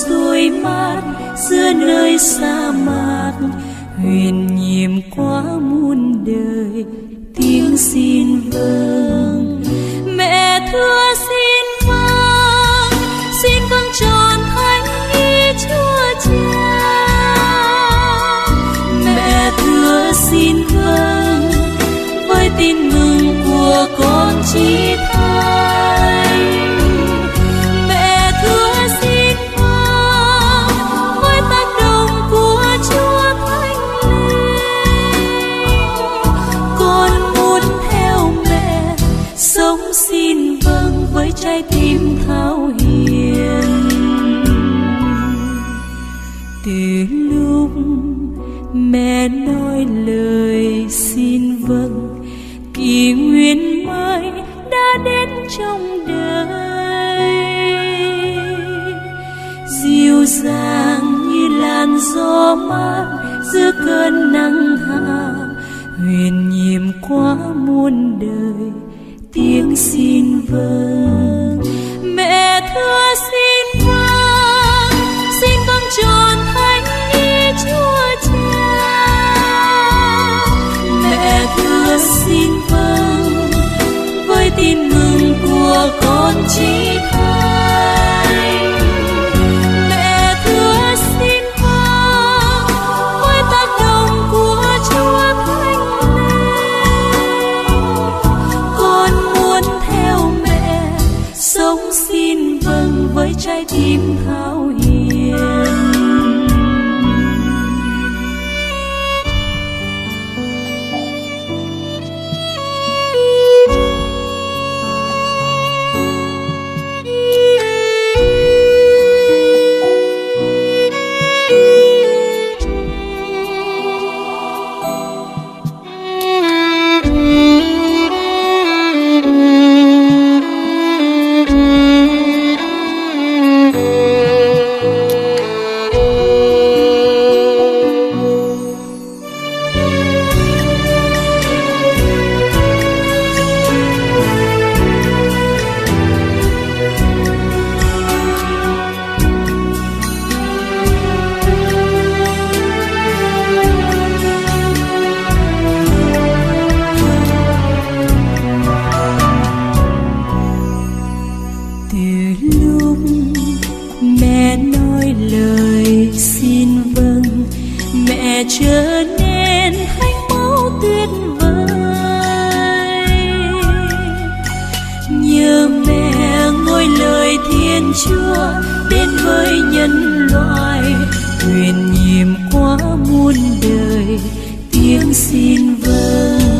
xuôi mát giữa nơi sa mạc, huyền nhiệm qua muôn đời tiếng xin vâng. Mẹ thưa xin vâng tròn thánh ý Chúa Cha. Mẹ thưa xin vâng với tin mừng của con chí thánh. Mẹ thưa xin vâng với tác động của Chúa Thánh Linh. Con muốn theo mẹ sống xin vâng với trái tim thao hiền. Từ lúc mẹ nói lời xin vâng, kỷ nguyên mới đã đến trong đời. Dịu dàng như làn gió mát giữa cơn nắng hạ, huyền nhiệm qua muôn đời tiếng xin vâng. Mẹ thưa xin vâng tròn thánh ý Chúa Cha. Mẹ thưa xin vâng với tin mừng của con chí thánh. Mẹ thưa xin vâng với tác động của Chúa Thánh Linh. Con muốn theo mẹ sống xin vâng với trái tim thao hiền. Trở nên thánh mẫu tuyệt vời. Nhờ mẹ ngôi lời Thiên Chúa đến với nhân loại, huyền nhiệm qua muôn đời tiếng xin vâng.